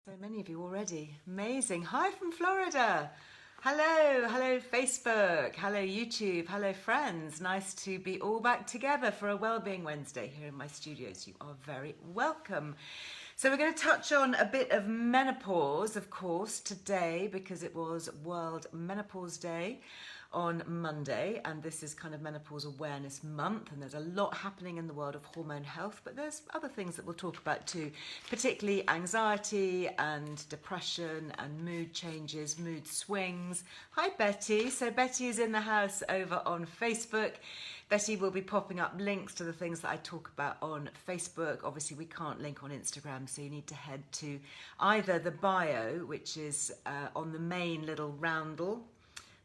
So many of you already. Amazing. Hi from Florida. Hello Facebook. Hello YouTube. Hello friends. Nice to be all back together for a Wellbeing Wednesday here in my studios. You are very welcome. So we're going to touch on a bit of menopause, of course, today because it was World Menopause Day on Monday, and this is kind of Menopause Awareness Month, and there's a lot happening in the world of hormone health, but there's other things that we'll talk about too, particularly anxiety and depression and mood changes, mood swings. Hi Betty. So Betty is in the house over on Facebook. Betty will be popping up links to the things that I talk about on Facebook. Obviously, we can't link on Instagram, so you need to head to either the bio, which is on the main little roundel,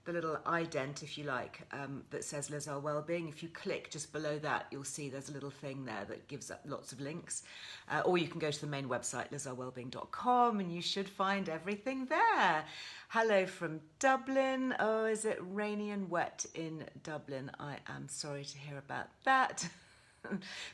the little ident, if you like, that says Earle Wellbeing. If you click just below that, you'll see there's a little thing there that gives up lots of links. Or you can go to the main website, lizelwellbeing.com, and you should find everything there. Hello from Dublin. Oh, is it rainy and wet in Dublin? I am sorry to hear about that.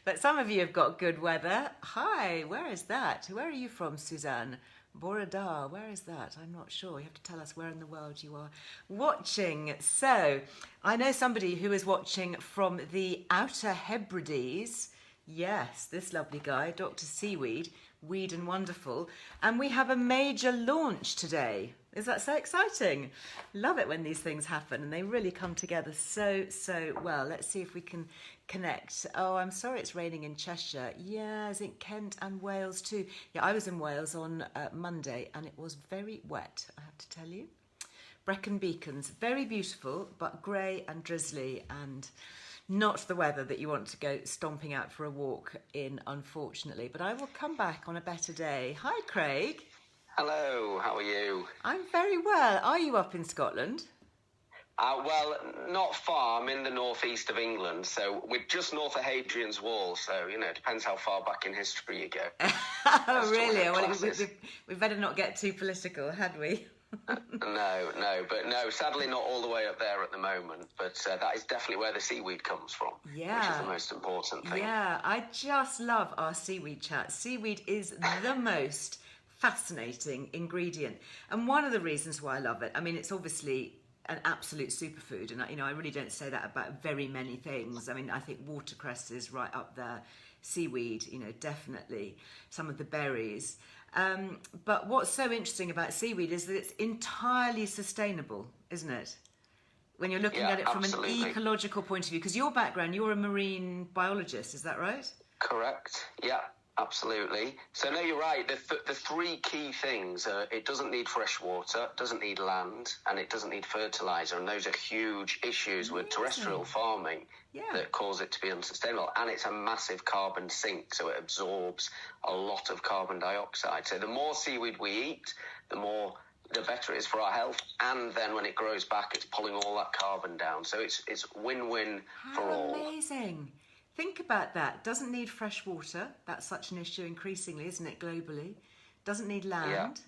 But some of you have got good weather. Hi, where is that? Where are you from, Suzanne? Borada, where is that? I'm not sure. You have to tell us where in the world you are watching. So, I know somebody who is watching from the Outer Hebrides. Yes, this lovely guy, Dr. Seaweed, Weed and Wonderful. And we have a major launch today. Is that so exciting? Love it when these things happen and they really come together so well. Let's see if we can connect. Oh, I'm sorry it's raining in Cheshire. Yeah, is it Kent and Wales too? Yeah, I was in Wales on Monday and it was very wet, I have to tell you. Brecon Beacons, very beautiful, but grey and drizzly and not the weather that you want to go stomping out for a walk in, unfortunately. But I will come back on a better day. Hi, Craig. Hello, how are you? I'm very well. Are you up in Scotland? Well, not far. I'm in the northeast of England, so we're just north of Hadrian's Wall, so, you know, it depends how far back in history you go. Oh, really? Well, we better not get too political, had we? No, sadly not all the way up there at the moment, but that is definitely where the seaweed comes from, which is the most important thing. Yeah, I just love our seaweed chat. Seaweed is the most fascinating ingredient, and one of the reasons why I love it, I mean, it's obviously an absolute superfood, and you know, I really don't say that about very many things. I mean, I think watercress is right up there, seaweed, you know, definitely, some of the berries. But what's so interesting about seaweed is that it's entirely sustainable, isn't it? When you're looking at it from an ecological point of view, because your background, you're a marine biologist, is that right? Correct, yeah. Absolutely. So no, you're right. The three key things are it doesn't need fresh water, doesn't need land, and it doesn't need fertilizer. And those are huge issues with terrestrial farming that cause it to be unsustainable. And it's a massive carbon sink, so it absorbs a lot of carbon dioxide. So the more seaweed we eat, the better it is for our health. And then when it grows back, it's pulling all that carbon down. So it's win-win for all. Amazing. Think about that. Doesn't need fresh water. That's such an issue increasingly, isn't it, globally? Doesn't need land.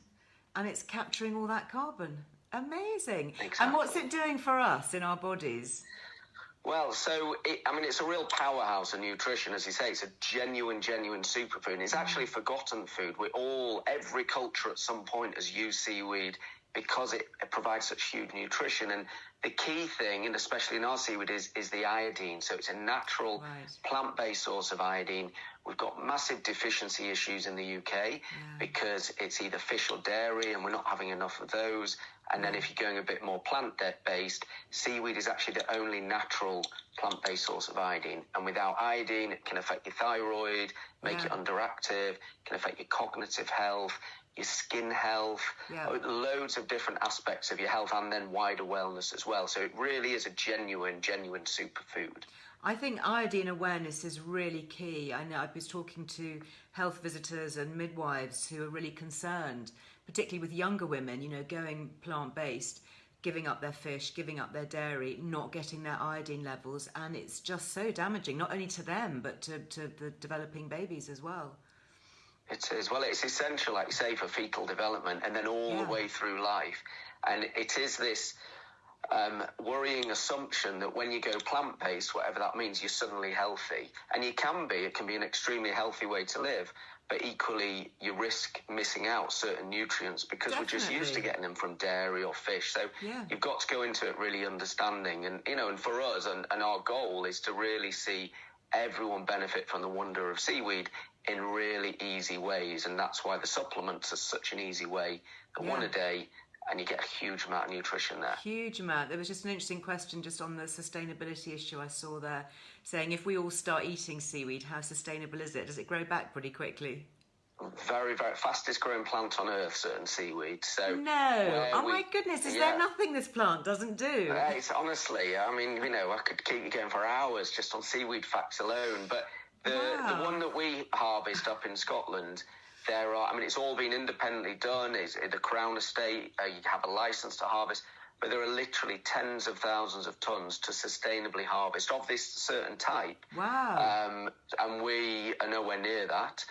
And it's capturing all that carbon. Amazing. Exactly. And what's it doing for us in our bodies? Well, so, it's a real powerhouse of nutrition, as you say. It's a genuine superfood. It's actually forgotten food. Every culture at some point has used seaweed because it provides such huge nutrition. And the key thing, and especially in our seaweed, is the iodine. So it's a natural plant-based source of iodine. We've got massive deficiency issues in the UK because it's either fish or dairy, and we're not having enough of those. And then if you're going a bit more plant-based, seaweed is actually the only natural plant-based source of iodine. And without iodine, it can affect your thyroid, make you underactive, can affect your cognitive health, your skin health, loads of different aspects of your health, and then wider wellness as well. So it really is a genuine superfood. I think iodine awareness is really key. I know I was talking to health visitors and midwives who are really concerned, particularly with younger women, you know, going plant-based, giving up their fish, giving up their dairy, not getting their iodine levels, and it's just so damaging, not only to them, but to the developing babies as well. It is. Well, it's essential, like you say, for fetal development and then all the way through life. And it is this worrying assumption that when you go plant-based, whatever that means, you're suddenly healthy. And you can be. It can be an extremely healthy way to live. but equally you risk missing out certain nutrients because we're just used to getting them from dairy or fish. So you've got to go into it really understanding, and and for us, and our goal is to really see everyone benefit from the wonder of seaweed in really easy ways, and that's why the supplements are such an easy way. One a day, and you get a huge amount of nutrition there. Huge amount. There was just an interesting question just on the sustainability issue I saw there, saying if we all start eating seaweed, how sustainable is it? Does it grow back pretty quickly? Very, very fastest growing plant on earth, certain seaweed. So my goodness, is there nothing this plant doesn't do? It's honestly, I mean, I could keep you going for hours just on seaweed facts alone, but the one that we harvest up in Scotland, there are, it's all been independently done. It's the Crown Estate. You have a license to harvest, but there are literally tens of thousands of tons to sustainably harvest of this certain type. Wow. And we are nowhere near that.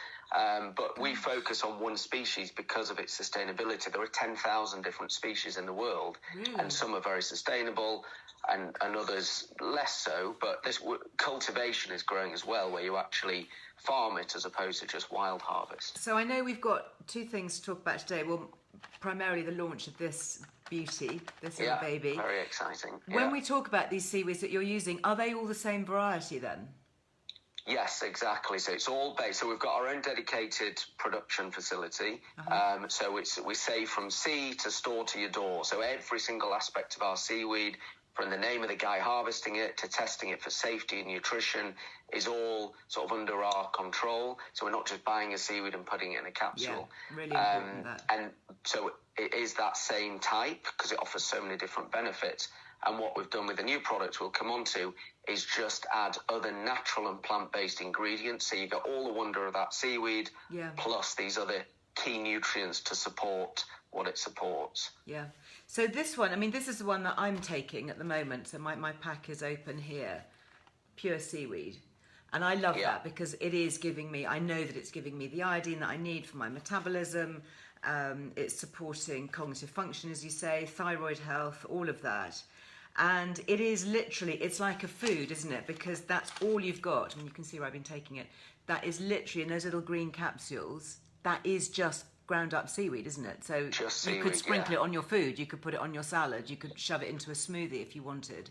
But we focus on one species because of its sustainability. There are 10,000 different species in the world, and some are very sustainable and others less so. But this cultivation is growing as well, where you actually farm it as opposed to just wild harvest. So I know we've got two things to talk about today. Well, primarily the launch of this beauty, this little baby. Very exciting. When we talk about these seaweeds that you're using, are they all the same variety then? Yes, exactly. So it's all based. So we've got our own dedicated production facility. So we say from sea to store to your door. So every single aspect of our seaweed, from the name of the guy harvesting it to testing it for safety and nutrition, is all sort of under our control. So we're not just buying a seaweed and putting it in a capsule. Yeah, really important that. And so it is that same type because it offers so many different benefits. And what we've done with the new product we'll come on to is just add other natural and plant-based ingredients. So you get all the wonder of that seaweed, plus these other key nutrients to support what it supports. Yeah. So this one, this is the one that I'm taking at the moment. So my pack is open here, pure seaweed. And I love that because it is giving me, I know that it's giving me the iodine that I need for my metabolism. It's supporting cognitive function, as you say, thyroid health, all of that. And it is literally, it's like a food, isn't it? Because that's all you've got. And you can see where I've been taking it. That is literally in those little green capsules. That is just ground up seaweed, isn't it? So you could sprinkle it on your food. You could put it on your salad. You could shove it into a smoothie if you wanted.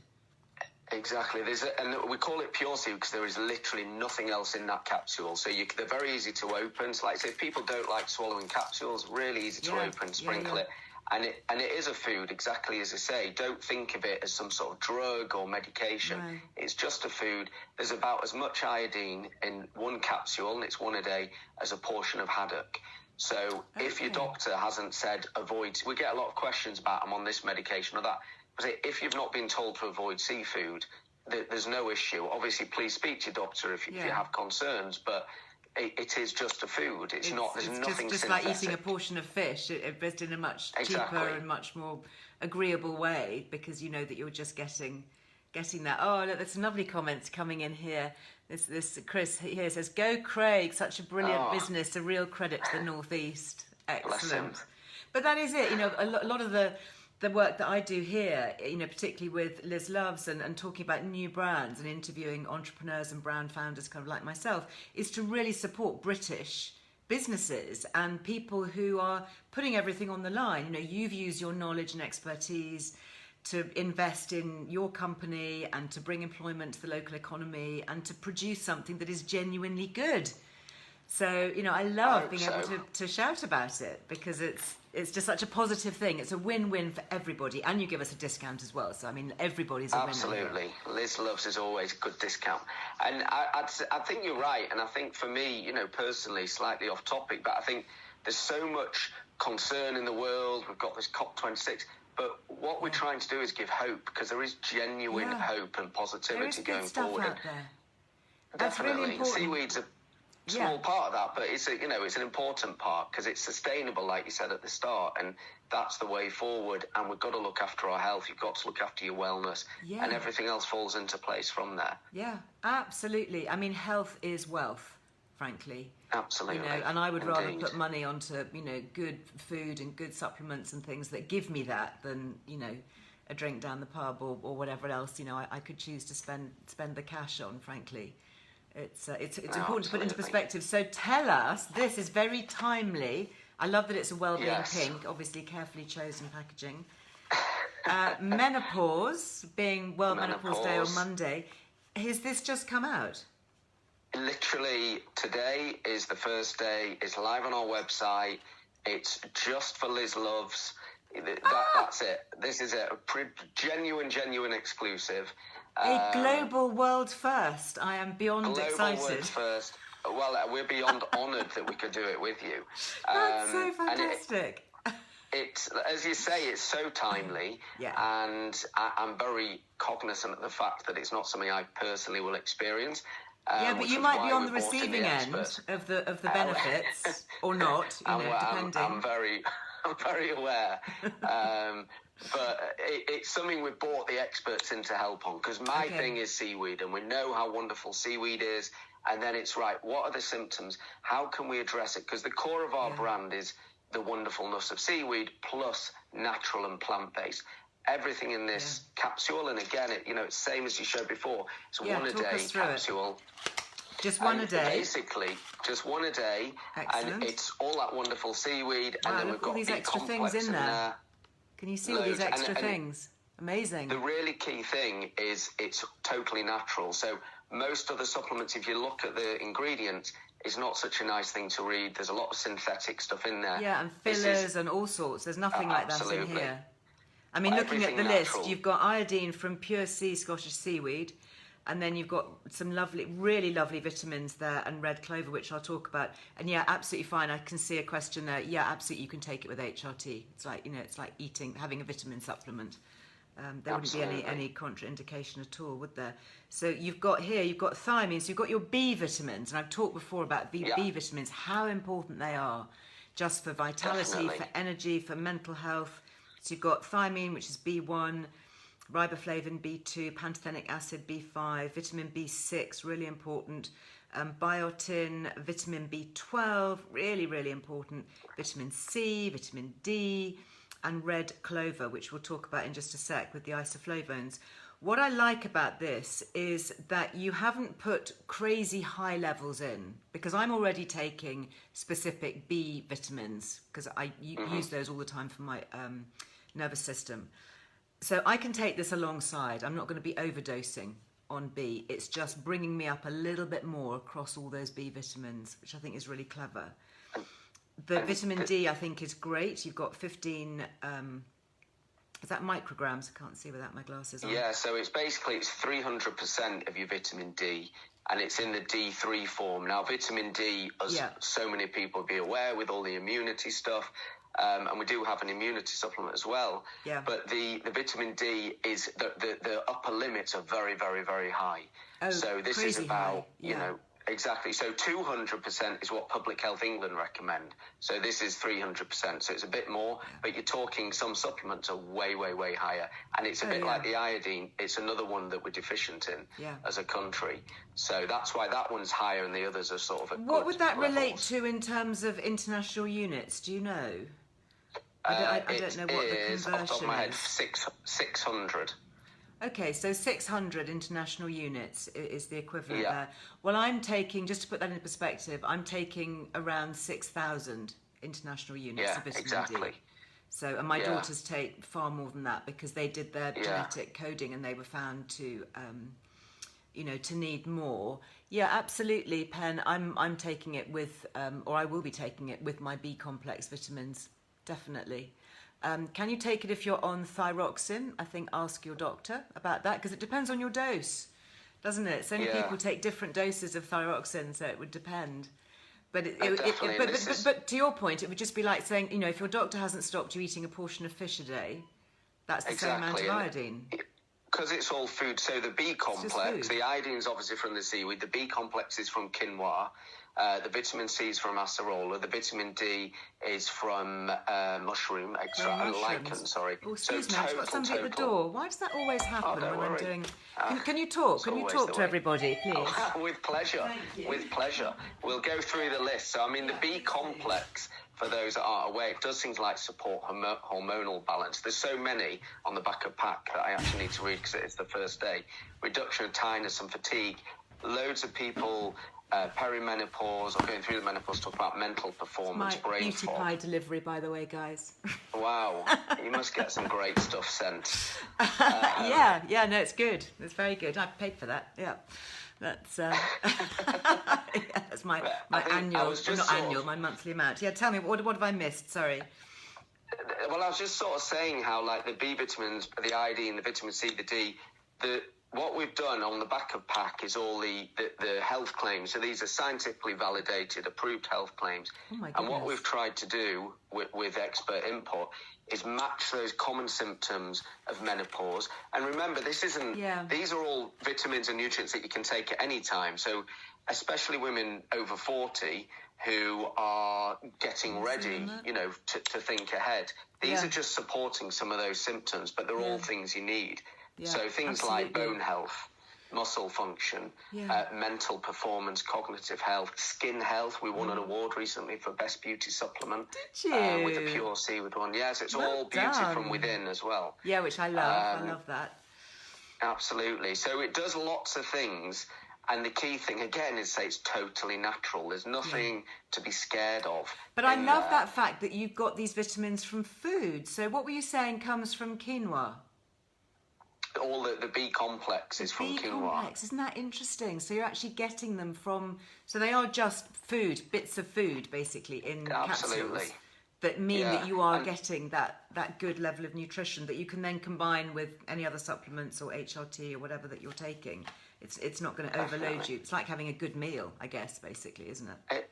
Exactly. And we call it pure seaweed because there is literally nothing else in that capsule. So they're very easy to open. So if people don't like swallowing capsules, really easy to open, sprinkle it. And it is a food, exactly as I say. Don't think of it as some sort of drug or medication. Right. It's just a food. There's about as much iodine in one capsule, and it's one a day, as a portion of haddock. So if your doctor hasn't said avoid, we get a lot of questions about I'm on this medication or that. But if you've not been told to avoid seafood, there's no issue. Obviously, please speak to your doctor if you have concerns, but it is just a food. There's nothing just synthetic. Like eating a portion of fish, but in a much cheaper and much more agreeable way, because you know that you're just getting that. Oh, look, there's some lovely comments coming in here. This Chris here says, "Go Craig, such a brilliant business. A real credit to the Northeast. Excellent." But that is it. A lot of the work that I do here, particularly with Liz Loves and talking about new brands and interviewing entrepreneurs and brand founders kind of like myself, is to really support British businesses and people who are putting everything on the line. You've used your knowledge and expertise to invest in your company and to bring employment to the local economy and to produce something that is genuinely good. So, I love being able to shout about it because it's just such a positive thing. It's a win-win for everybody, and you give us a discount as well. So, everybody's a winner. Absolutely. Liz Loves is always a good discount. And I think you're right. And I think for me, personally, slightly off topic, but I think there's so much concern in the world. We've got this COP26. But what we're trying to do is give hope, because there is genuine hope and positivity going forward. Out there. Definitely. Really important. Seaweed's a small part of that, but it's an important part because it's sustainable, like you said at the start, and that's the way forward. And we've got to look after our health. You've got to look after your wellness, and everything else falls into place from there. Yeah, absolutely. Health is wealth, frankly. Absolutely. And I would rather put money onto good food and good supplements and things that give me that than a drink down the pub or whatever else I could choose to spend the cash on, frankly. It's important to absolutely. put into perspective. So tell us, this is very timely. I love that it's a Wellbeing pink, obviously carefully chosen packaging. Menopause, being Menopause Day on Monday. Has this just come out? Literally today is the first day. It's live on our website. It's just for Liz Loves. That's it. This is a genuine exclusive. A global world first. I am beyond global excited. Global world first. Well, we're beyond honoured that we could do it with you. That's so fantastic. It's, as you say, it's so timely, and I'm very cognizant of the fact that it's not something I personally will experience. But you might be on the receiving end of the benefits, or not, depending. I'm very aware. But it's something we've brought the experts in to help on, because my thing is seaweed, and we know how wonderful seaweed is. And then it's right, what are the symptoms? How can we address it? Because the core of our brand is the wonderfulness of seaweed plus natural and plant-based. Everything in this capsule, and again, it's same as you showed before. It's one a day capsule. Just one a day. Basically, just one a day. Excellent. And it's all that wonderful seaweed, wow, and then we've got these extra things in there. Can you see all these extra things? Amazing. The really key thing is it's totally natural. So most of the supplements, if you look at the ingredients, is not such a nice thing to read. There's a lot of synthetic stuff in there. Yeah, and fillers and all lovely. There's nothing like that in here. I mean, looking at the natural. list, you've got iodine from pure sea Scottish seaweed, and then you've got some really lovely vitamins there, and red clover, which I'll talk about. And yeah, absolutely fine. I can see a question there. Yeah, absolutely, you can take it with HRT. It's like, it's like having a vitamin supplement. There wouldn't be any contraindication at all, would there? So you've got thiamine, so you've got your B vitamins, and I've talked before about B vitamins, how important they are, just for vitality, for energy, for mental health. So you've got thiamine, which is B1, riboflavin B2, pantothenic acid B5, vitamin B6, really important, biotin, vitamin B12, really important, vitamin C, vitamin D, and red clover, which we'll talk about in just a sec with the isoflavones. What I like about this is that you haven't put crazy high levels in, because I'm already taking specific B vitamins, because I use those all the time for my nervous system. So I can take this alongside. I'm not going to be overdosing on B. It's just bringing me up a little bit more across all those B vitamins, which I think is really clever. The vitamin D, I think, is great. You've got 15, is that micrograms? I can't see without my glasses on. Yeah, so it's 300% of your vitamin D, and it's in the D3 form. Now, vitamin D, as so many people be aware, with all the immunity stuff, and we do have an immunity supplement as well. Yeah. But the vitamin D is, the upper limits are very, very, very high. Oh, so this is about, exactly. So 200% is what Public Health England recommend. So this is 300%. So it's a bit more, but you're talking some supplements are way, way, way higher. And it's a bit like the iodine. It's another one that we're deficient in as a country. So that's why that one's higher and the others are sort of at What would that relate to in terms of international units? Do you know? I don't know what the conversion is. Off the top of my head, 600. Okay, so 600 international units is the equivalent there. Well, I'm taking, just to put that into perspective, I'm taking around 6,000 international units of vitamin D. So, and my daughters take far more than that, because they did their genetic coding and they were found to, to need more. Yeah, absolutely, Pen. I'm taking it with, or I will be taking it with my B complex vitamins, definitely. Can you take it if you're on thyroxine? I think ask your doctor about that, because it depends on your dose, doesn't it? So many people take different doses of thyroxine, so it would depend. But but to your point, it would just be like saying, if your doctor hasn't stopped you eating a portion of fish a day, that's the same amount of iodine. Because it's all food. So the B complex, the iodine is obviously from the seaweed. The B complex is from quinoa. The vitamin C is from acerola. The vitamin D is from mushroom extract and lichen. Sorry. Oh, excuse me, I've got somebody at the door. Why does that always happen when I'm doing? Can you talk? Can you talk to everybody, please? Oh, with pleasure. With pleasure. We'll go through the list. So, I mean, the B complex, for those that aren't aware, it does things like support hormonal balance. There's so many on the back of pack that I actually need to read because it's the first day. Reduction of tiredness and fatigue, loads of people perimenopause or going through the menopause talk about mental performance, My brain beauty fog. pie delivery, by the way, guys. Wow, you must get some great stuff sent. Yeah, no, it's good. It's very good. I paid for that. Yeah, that's yeah, that's my annual, not annual, my monthly amount. Yeah, tell me, what have I missed? Sorry. Well, I was just sort of saying how, like, the B vitamins, the iodine, the vitamin C, the D, what we've done on the back of pack is all the health claims. So these are scientifically validated, approved health claims. Oh my goodness. And what we've tried to do with expert input is match those common symptoms of menopause. And remember, these are all vitamins and nutrients that you can take at any time. So especially women over 40 who are getting ready, to think ahead. These are just supporting some of those symptoms, but they're all things you need. Yeah, so things like bone health, muscle function, mental performance, cognitive health, skin health. We won an award recently for Best Beauty Supplement. Did you? With the Pure Seaweed one. Yes, it's Well all beauty done. from within as well. Yeah, which I love. I love that. Absolutely. So it does lots of things. And the key thing, again, is say it's totally natural. There's nothing to be scared of. But I love that fact that you've got these vitamins from food. So what were you saying comes from quinoa? All the B complex is from quinoa. B complex, isn't that interesting? So you're actually getting them from, so they are just food, bits of food, basically, in capsules. That mean that you are getting that good level of nutrition that you can then combine with any other supplements or HRT or whatever that you're taking. It's not going to overload you. It's like having a good meal, I guess, basically, isn't it?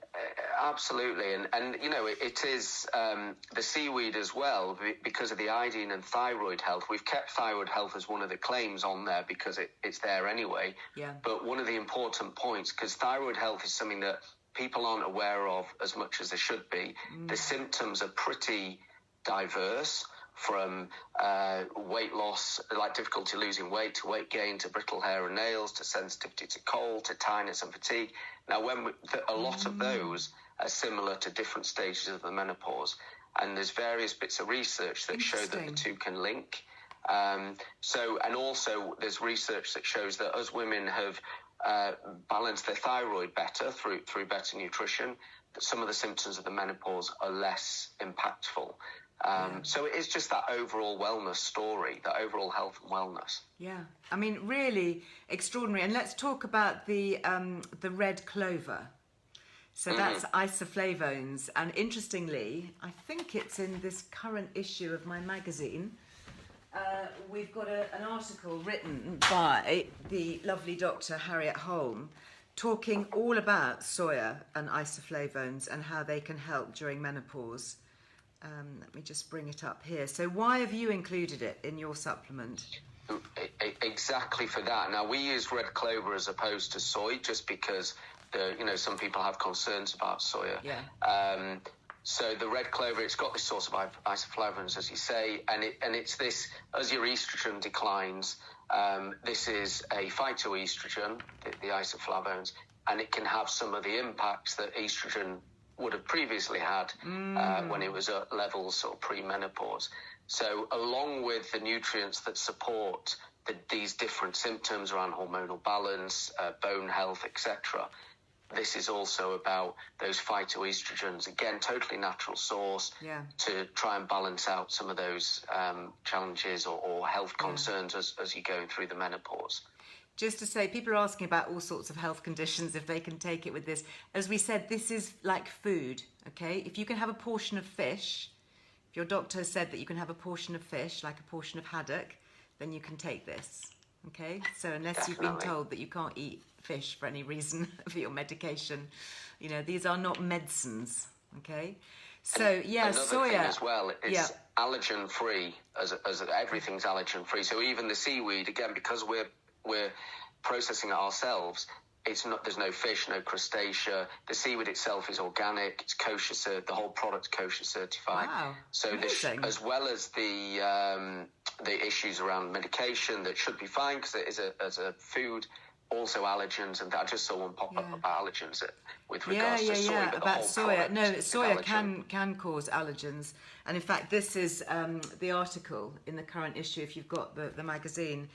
Absolutely, and it is the seaweed as well, because of the iodine and thyroid health. We've kept thyroid health as one of the claims on there because it's there anyway. Yeah. But one of the important points, because thyroid health is something that people aren't aware of as much as they should be. The symptoms are pretty diverse, from weight loss, like difficulty losing weight, to weight gain, to brittle hair and nails, to sensitivity to cold, to tiredness and fatigue. Now, a lot of those are similar to different stages of the menopause, and there's various bits of research that show that the two can link. And also there's research that shows that as women have balanced their thyroid better through better nutrition, that some of the symptoms of the menopause are less impactful. So it is just that overall wellness story, that overall health and wellness. Yeah, I mean, really extraordinary. And let's talk about the red clover. So that's isoflavones. And interestingly, I think it's in this current issue of my magazine. We've got an article written by the lovely Dr. Harriet Holm talking all about soya and isoflavones and how they can help during menopause. Let me just bring it up here. So why have you included it in your supplement? Exactly for that. Now, we use red clover as opposed to soy just because some people have concerns about soya. Yeah. So the red clover, it's got this source of isoflavones, as you say, and it's this, as your estrogen declines, this is a phytoestrogen, the isoflavones, and it can have some of the impacts that estrogen would have previously had when it was at levels sort of pre-menopause. So along with the nutrients that support these different symptoms around hormonal balance, bone health, etc., this is also about those phytoestrogens, again, totally natural source, to try and balance out some of those challenges or health concerns as you go through the menopause. Just to say, people are asking about all sorts of health conditions, if they can take it with this. As we said, this is like food, okay? If you can have a portion of fish, if your doctor said that you can have a portion of fish, like a portion of haddock, then you can take this, okay? So unless you've been told that you can't eat fish for any reason for your medication, these are not medicines, okay? So, yeah, another soya. Thing as well, it's allergen-free, as everything's allergen-free. So even the seaweed, again, because we're processing it ourselves, there's no fish, no crustacea. The seaweed itself is organic, it's kosher, the whole product's kosher certified. Wow, so as well as the issues around medication that should be fine because it is as a food, also allergens, and I just saw one pop up about allergens with regards to soy. But about soya. No, soya can cause allergens, and in fact, this is the article in the current issue. If you've got the magazine,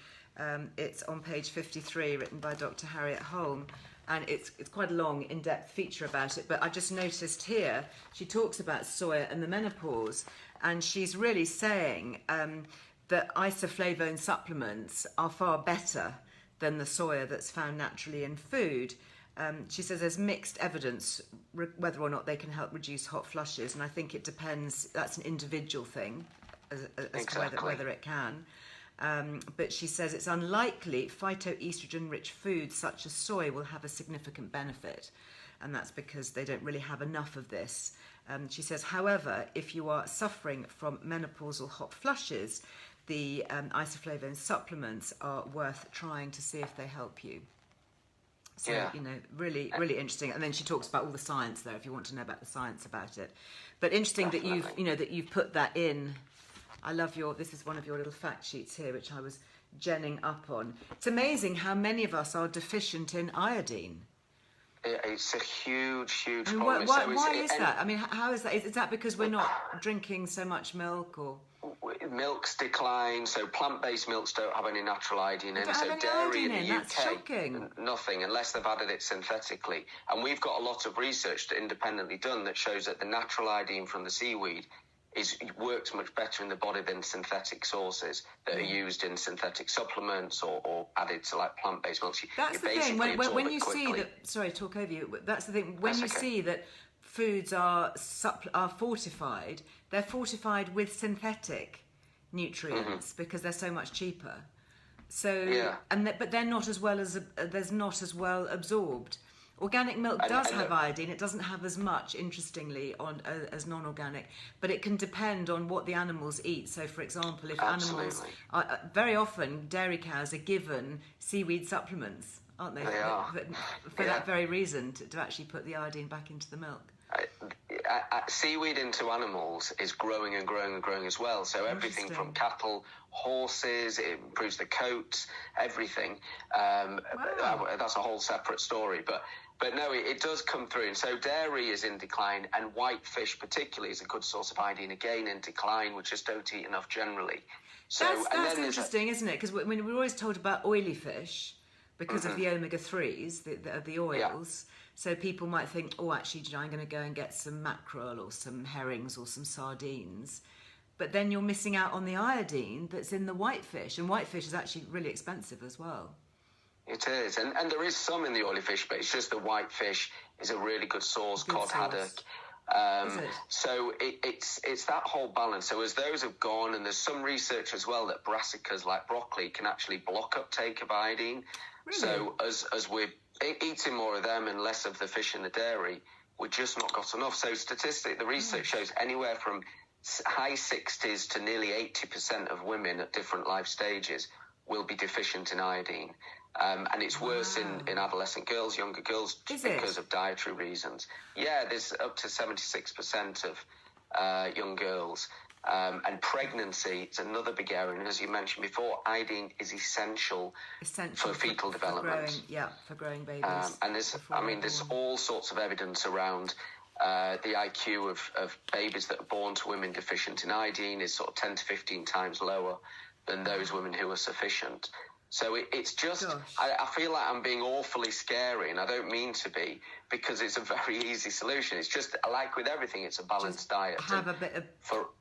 It's on page 53, written by Dr. Harriet Holm. And it's quite a long, in-depth feature about it. But I just noticed here, she talks about soya and the menopause. And she's really saying that isoflavone supplements are far better than the soya that's found naturally in food. She says there's mixed evidence whether or not they can help reduce hot flushes. And I think it depends, that's an individual thing as Exactly. to whether it can. But she says it's unlikely phytoestrogen-rich foods such as soy will have a significant benefit, and that's because they don't really have enough of this. She says, however, if you are suffering from menopausal hot flushes, the isoflavone supplements are worth trying to see if they help you. So, Yeah. really interesting. And then she talks about all the science there, if you want to know about the science about it. But interesting Definitely. that you've put that in. I love this is one of your little fact sheets here, which I was genning up on. It's amazing how many of us are deficient in iodine. It's a huge I mean, problem. why is that? I mean, how is that? Is that because we're not drinking so much milk, or? Milk's decline, so plant-based milks don't have any natural iodine in. Don't So have any dairy iodine in the in, that's UK, shocking. nothing, unless they've added it synthetically. And we've got a lot of research independently done that shows that the natural iodine from the seaweed works much better in the body than synthetic sources that are used in synthetic supplements or added to like plant-based milks. That's the thing. When you see that, sorry, talk over you. That's the thing. When you see that foods are fortified, they're fortified with synthetic nutrients because they're so much cheaper. So but they're not as well absorbed. Organic milk does have iodine. It doesn't have as much, interestingly, as non-organic, but it can depend on what the animals eat. So, for example, if animals are, very often dairy cows are given seaweed supplements, aren't they? They are. For that very reason, to actually put the iodine back into the milk. Seaweed into animals is growing and growing and growing as well. So everything from cattle, horses, it improves the coats, everything. That's a whole separate story. But no, it does come through. And so dairy is in decline, and white fish particularly is a good source of iodine, again in decline. We just don't eat enough generally. So that's interesting, isn't it? Because we're always told about oily fish because of the omega-3s, the oils. Yeah. So people might think, oh, actually, I'm going to go and get some mackerel or some herrings or some sardines. But then you're missing out on the iodine that's in the whitefish. And whitefish is actually really expensive as well. It is. And there is some in the oily fish, but it's just the whitefish is a really good source, cod haddock. So it's that whole balance. So as those have gone, and there's some research as well that brassicas like broccoli can actually block uptake of iodine. Really? So as we're eating more of them and less of the fish and the dairy, we've just not got enough. So statistically, the research shows anywhere from high 60s to nearly 80% of women at different life stages will be deficient in iodine. And it's worse in adolescent girls, younger girls, because of dietary reasons. Yeah, there's up to 76% of young girls. And pregnancy is another big area. And as you mentioned before, iodine is essential for fetal development. For growing babies. And there's all sorts of evidence around the IQ of babies that are born to women deficient in iodine is sort of 10 to 15 times lower than those women who are sufficient. So it's just, I feel like I'm being awfully scary, and I don't mean to be, because it's a very easy solution. It's just, like with everything, it's a balanced diet. Have a bit of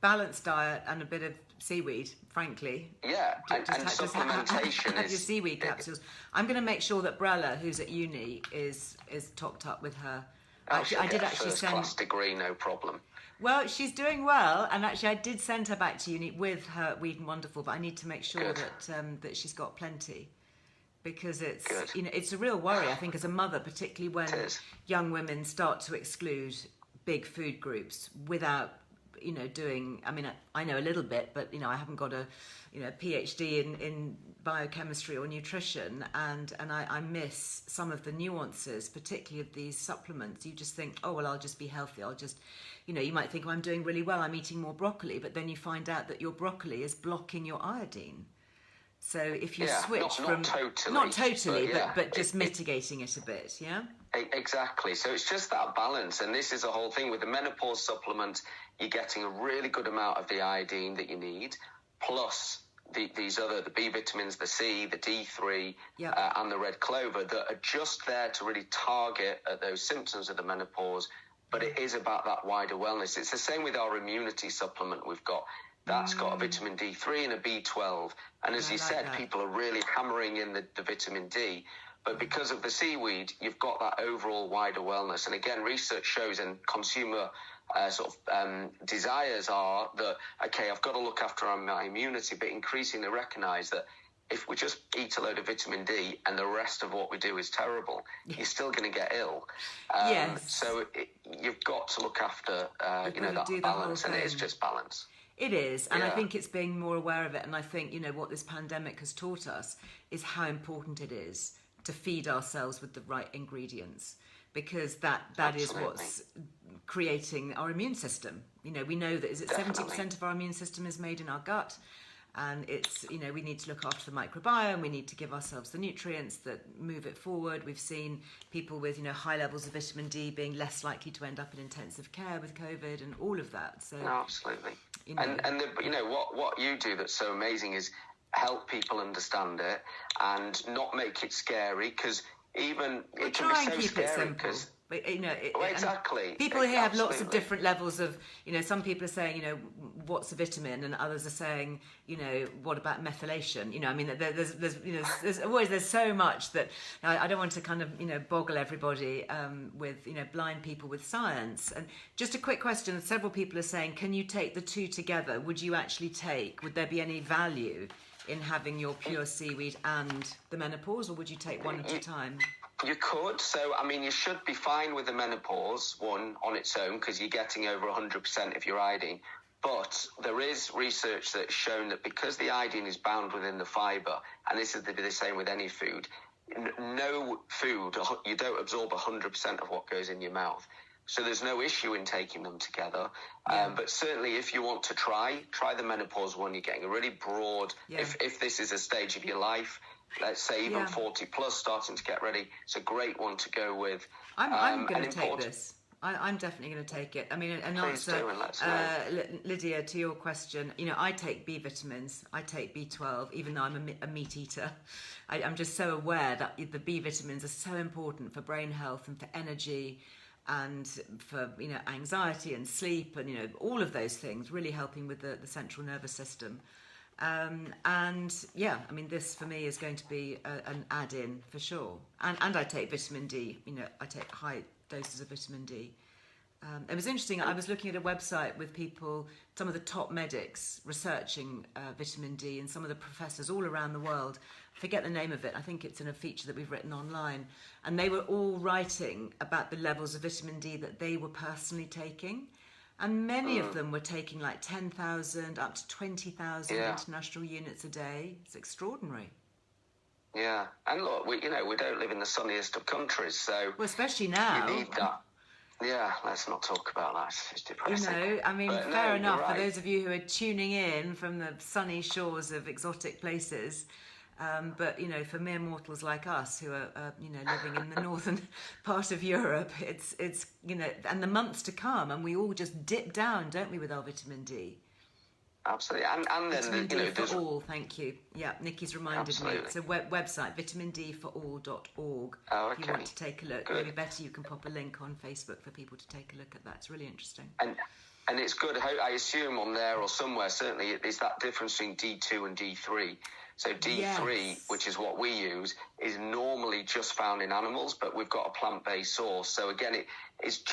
balanced diet and a bit of seaweed, frankly. Yeah, and supplementation have your seaweed capsules. I'm going to make sure that Brella, who's at uni, is topped up with her. I did actually send first-class degree, no problem. Well, she's doing well, and actually I did send her back to uni with her Weed and Wonderful, but I need to make sure that she's got plenty, because it's it's a real worry, I think, as a mother, particularly when young women start to exclude big food groups without doing. I mean, I know a little bit, but I haven't got a PhD in biochemistry or nutrition, and I miss some of the nuances, particularly of these supplements. You just think, oh well, I'll just be healthy. I'll just, you might think, oh, I'm doing really well, I'm eating more broccoli, but then you find out that your broccoli is blocking your iodine. So if you switch not totally, but just mitigating it a bit, yeah. Exactly. So it's just that balance, and this is a whole thing with the menopause supplement. You're getting a really good amount of the iodine that you need, plus these other, the B vitamins, the C, the D3, Yep. and the red clover that are just there to really target at those symptoms of the menopause. But it is about that wider wellness. It's the same with our immunity supplement we've got. That's got a vitamin D3 and a B12. And as you said, people are really hammering in the vitamin D. But because of the seaweed, you've got that overall wider wellness. And again, research shows, and consumer desires are that, okay, I've got to look after my immunity, but increasingly recognise that if we just eat a load of vitamin D and the rest of what we do is terrible, you're still going to get ill. Yes. So you've got to look after, that balance, and it is just balance. It is, and I think it's being more aware of it. And I think, what this pandemic has taught us is how important it is to feed ourselves with the right ingredients, because that is what's creating our immune system. We know that 70% of our immune system is made in our gut, and it's, we need to look after the microbiome, we need to give ourselves the nutrients that move it forward. We've seen people with, high levels of vitamin D being less likely to end up in intensive care with COVID and all of that. So absolutely. What you do that's so amazing is help people understand it and not make it scary, because even it can be so scary because exactly. People here have lots of different levels of, some people are saying, what's a vitamin, and others are saying, what about methylation? There's so much that I don't want to kind of, boggle everybody with, blind people with science. And just a quick question, several people are saying, can you take the two together? Would there be any value in having your pure seaweed and the menopause, or would you take one at a time? You could. So, you should be fine with the menopause one on its own, because you're getting over 100% of your iodine. But there is research that's shown that because the iodine is bound within the fibre, and this is the same with any food, no food, you don't absorb 100% of what goes in your mouth. So there's no issue in taking them together. But certainly if you want to try the menopause one, you're getting a really broad, if this is a stage of your life, let's say even 40 plus, starting to get ready, it's a great one to go with. I'm going to take this. I'm definitely going to take it. An answer, Lydia, to your question, I take B vitamins, I take B12, even though I'm a meat eater. I'm just so aware that the B vitamins are so important for brain health and for energy, and for anxiety and sleep, and all of those things, really helping with the central nervous system. This for me is going to be an add-in for sure. And I take vitamin D. I take high doses of vitamin D. It was interesting. I was looking at a website with people, some of the top medics researching vitamin D, and some of the professors all around the world. I forget the name of it. I think it's in a feature that we've written online. And they were all writing about the levels of vitamin D that they were personally taking. And many of them were taking like 10,000 up to 20,000 international units a day. It's extraordinary. Yeah. And look, we don't live in the sunniest of countries, so... Well, especially now. You need that. Yeah, let's not talk about that. It's depressing. Fair enough. Right. For those of you who are tuning in from the sunny shores of exotic places... but for mere mortals like us who are living in the northern part of Europe, it's and the months to come, and we all just dip down, don't we, with our vitamin D? Absolutely, and then vitamin D for all. Thank you. Yeah, Nikki's reminded me. It's a website, vitamindforall.org. Oh, okay. If you want to take a look, Good. Maybe better you can pop a link on Facebook for people to take a look at that. It's really interesting. And it's good. I assume on there or somewhere, certainly, is that difference between D2 and D3. So D3, which is what we use, is normally just found in animals, but we've got a plant-based source. So again, it's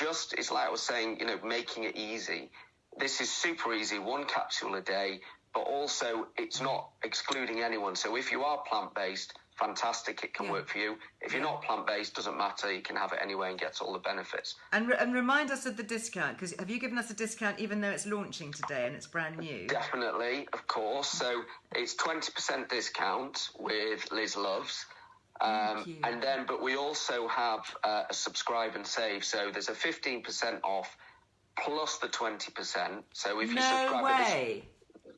like I was saying, making it easy. This is super easy, one capsule a day, but also it's not excluding anyone. So if you are plant-based, fantastic, it can work for you. If you're not plant-based, doesn't matter, you can have it anyway and get all the benefits. And remind us of the discount, because have you given us a discount even though it's launching today and it's brand new? Definitely, of course. So it's 20% discount with Liz Loves. But we also have a subscribe and save. So there's a 15% off plus the 20%. So if you subscribe,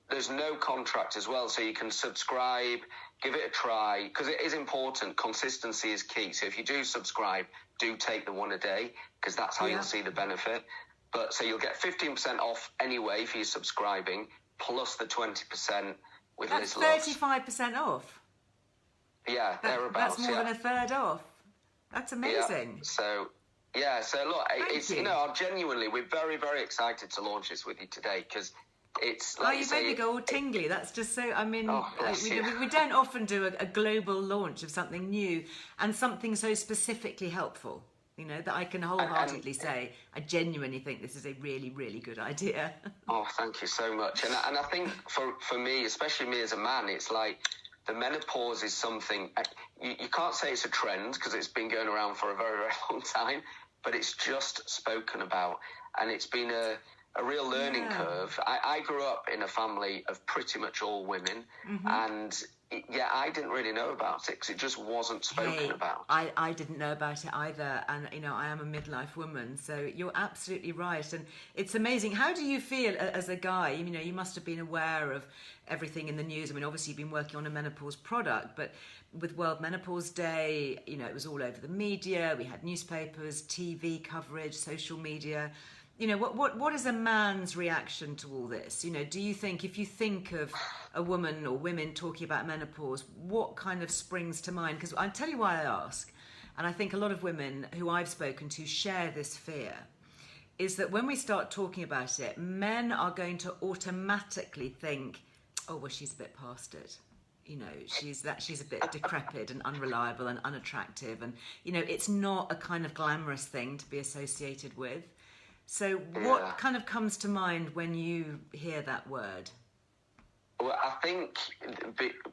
there's no contract as well, so you can subscribe, give it a try, because it is important. Consistency is key. So if you do subscribe, do take the one a day, because that's how you'll see the benefit. But so you'll get 15% off anyway for your subscribing, plus the 20% with That's Liz Loves. 35% off. Yeah, thereabouts. That's more than a third off. That's amazing. Yeah, so look, Thank you. Genuinely, we're very, very excited to launch this with you today, because it's like you made me go all tingly. That's just so, I mean, bless you. we don't often do a global launch of something new and something so specifically helpful, that I can wholeheartedly say, I genuinely think this is a really, really good idea. Oh, thank you so much. And I think for me, especially me as a man, it's like the menopause is something, you can't say it's a trend because it's been going around for a very, very long time, but it's just spoken about. And it's been a real learning curve. I grew up in a family of pretty much all women, and I didn't really know about it because it just wasn't spoken about. I didn't know about it either, and I am a midlife woman, so you're absolutely right, and it's amazing. How do you feel as a guy? You must have been aware of everything in the news. I mean, obviously you've been working on a menopause product, but with World Menopause Day, it was all over the media. We had newspapers, TV coverage, social media. What is a man's reaction to all this? Do you think, if you think of a woman or women talking about menopause, what kind of springs to mind? Because I'll tell you why I ask, and I think a lot of women who I've spoken to share this fear, is that when we start talking about it, men are going to automatically think, oh, well, she's a bit past it. She's a bit decrepit and unreliable and unattractive, and it's not a kind of glamorous thing to be associated with. So what kind of comes to mind when you hear that word? Well, I think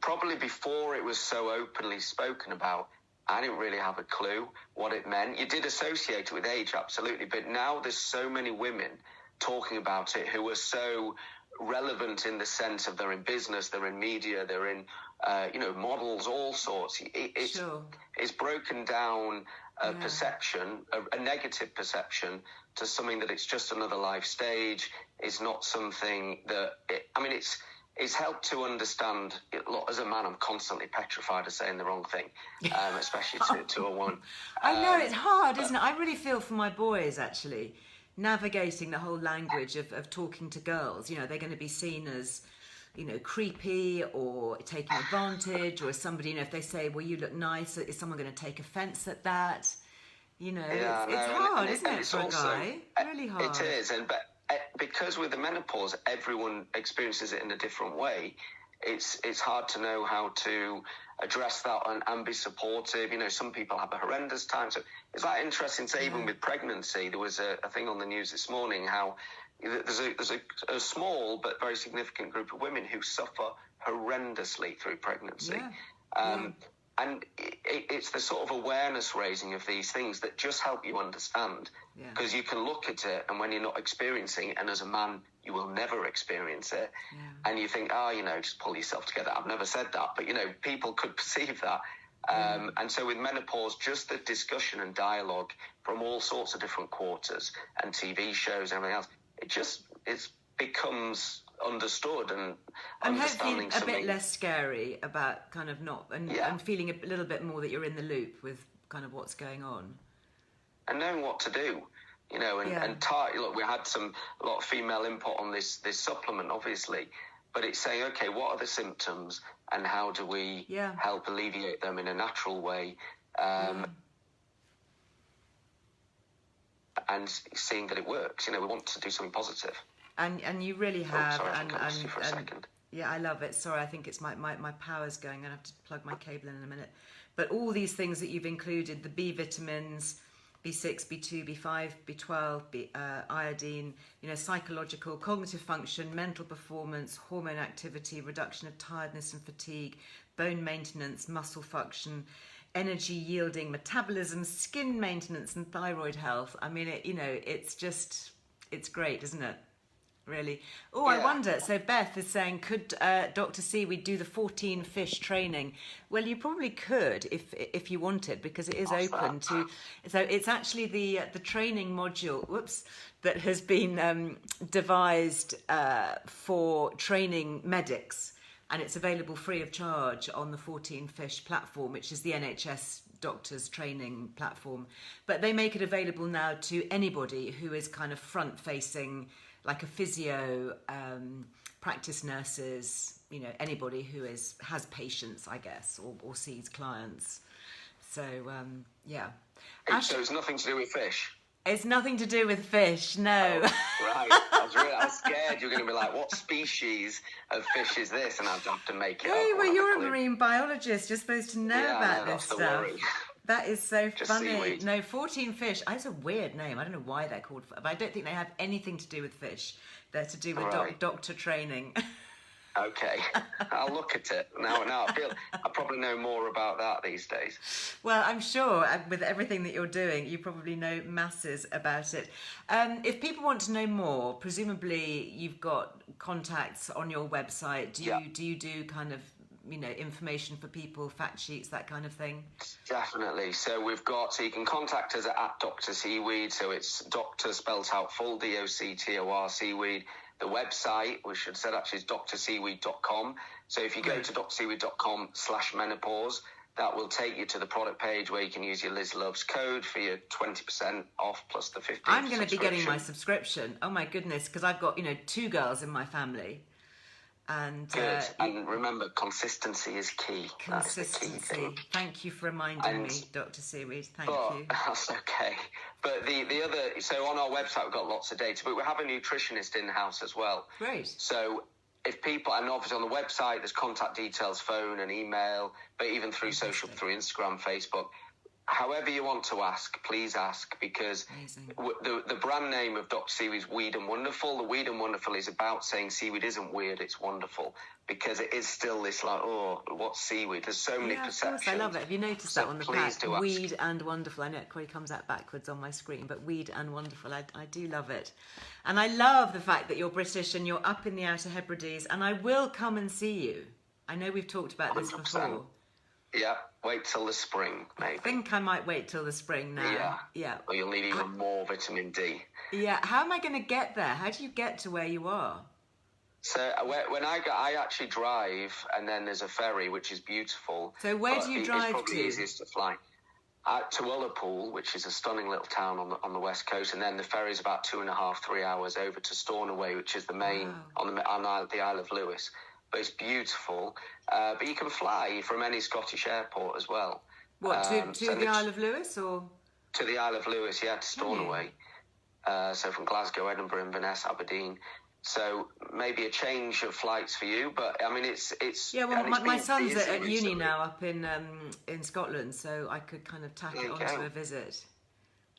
probably before it was so openly spoken about, I didn't really have a clue what it meant. You did associate it with age, absolutely, but now there's so many women talking about it who are so relevant in the sense of they're in business, they're in media, they're in models, all sorts. It's broken down a perception, a negative perception, to something that it's just another life stage. It's not something that it's helped to understand. As a man, I'm constantly petrified of saying the wrong thing, especially to a woman. I know, it's hard, isn't it? I really feel for my boys, actually, navigating the whole language of talking to girls. They're going to be seen as creepy or taking advantage, or as somebody, if they say, well, you look nice, is someone going to take offence at that? It's hard, isn't it, for a guy? Really hard. It is, but because with the menopause, everyone experiences it in a different way. It's hard to know how to address that and be supportive. Some people have a horrendous time. So it's like interesting to say, even with pregnancy, there was a thing on the news this morning how there's a small but very significant group of women who suffer horrendously through pregnancy. And it's the sort of awareness raising of these things that just help you understand, because you can look at it, and when you're not experiencing it, and as a man, you will never experience it, and you think, just pull yourself together. I've never said that, but, people could perceive that. And so with menopause, just the discussion and dialogue from all sorts of different quarters and TV shows and everything else, it becomes understood and understanding hopefully a bit less scary about kind of and feeling a little bit more that you're in the loop with kind of what's going on and knowing what to do, look, we had a lot of female input on this supplement, obviously, but it's saying, okay, what are the symptoms and how do we help alleviate them in a natural way, and seeing that it works. We want to do something positive. And you really have. Sorry, I lost you for a second. Yeah, I love it. Sorry, I think it's my power's going. I'm going to have to plug my cable in a minute. But all these things that you've included, the B vitamins, B6, B2, B5, B12, iodine, psychological, cognitive function, mental performance, hormone activity, reduction of tiredness and fatigue, bone maintenance, muscle function, energy yielding, metabolism, skin maintenance, and thyroid health. I mean, it's great, isn't it? Really. Oh, I wonder. So Beth is saying, could Dr. Seaweed do the 14 fish training? Well, you probably could if you wanted, because it is open to. So it's actually the training module. That has been devised for training medics, and it's available free of charge on the 14 Fish platform, which is the NHS doctors training platform. But they make it available now to anybody who is kind of front facing, like a physio, practice nurses, anybody who has patients, I guess, or sees clients. So, yeah. So it's nothing to do with fish? It's nothing to do with fish, no. Oh, right. I was scared you were going to be like, what species of fish is this? And I'd have to make it up. Hey, well, you're a marine biologist. You're supposed to know about this that's the stuff. worry. That is so Just funny. seaweed. No, 14 fish. That's a weird name. I don't know why they're called, but I don't think they have anything to do with fish. They're to do with doctor training. Okay, I'll look at it now. I probably know more about that these days. Well, I'm sure with everything that you're doing, you probably know masses about it. If people want to know more, presumably you've got contacts on your website. Do you do kind of information for people, fact sheets, that kind of thing? Definitely. So you can contact us at Dr. Seaweed. So it's doctor spelt out full, DOCTOR Seaweed. The website, we should say actually, is drseaweed.com. So if you go to drseaweed.com/menopause, that will take you to the product page where you can use your Liz Loves code for your 20% off plus the 15%. I'm going to be getting my subscription. Oh my goodness, because I've got 2 girls in my family. And good. And remember, consistency is key. Consistency. That's the key thing. Thank you for reminding me, Dr. Seaweed. Thank you. That's okay. But the other, so on our website we've got lots of data, but we have a nutritionist in house as well. Great. So if people, and obviously on the website there's contact details, phone and email, but even through social, through Instagram, Facebook. However you want to ask, please ask, because the brand name of Dr. Seaweed is Weed and Wonderful. The Weed and Wonderful is about saying seaweed isn't weird, it's wonderful, because it is still this like, oh, what's seaweed? There's so many perceptions. Of course, I love it. Have you noticed that on the pack? Weed and Wonderful. I know it probably comes out backwards on my screen, but Weed and Wonderful. I do love it. And I love the fact that you're British and you're up in the Outer Hebrides, and I will come and see you. I know we've talked about this 100%. before. Yeah, wait till the spring, maybe. I think I might wait till the spring now. Yeah. Or you'll need even more vitamin D. Yeah. How am I going to get there? How do you get to where you are? So when I actually drive, and then there's a ferry, which is beautiful. So where do you drive to? It's probably easiest to fly. To Ullapool, which is a stunning little town on the west coast, and then the ferry's about 2.5, 3 hours over to Stornoway, which is the main on the Isle of Lewis. But it's beautiful. But you can fly from any Scottish airport as well. What, to the Isle of Lewis, or? To the Isle of Lewis, yeah, to Stornoway. So from Glasgow, Edinburgh, Inverness, Aberdeen. So maybe a change of flights for you, but I mean it's yeah. Well, my son's at uni now up in Scotland, so I could kind of tack it onto a visit.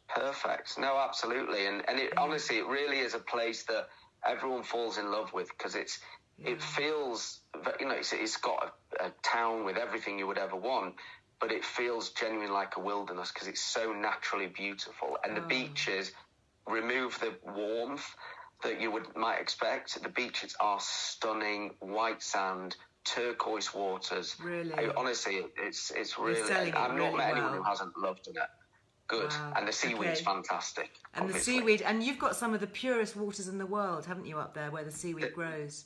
Perfect. No, absolutely, and it honestly, it really is a place that everyone falls in love with, because it feels, it's got a town with everything you would ever want, but it feels genuinely like a wilderness because it's so naturally beautiful, and the beaches remove the warmth that you might expect. The beaches are stunning, white sand, turquoise waters. Really? Honestly, it's really. I've not met anyone who hasn't loved it. Good. Wow. And the seaweed's fantastic. And obviously. The seaweed, and you've got some of the purest waters in the world, haven't you, up there where the seaweed grows?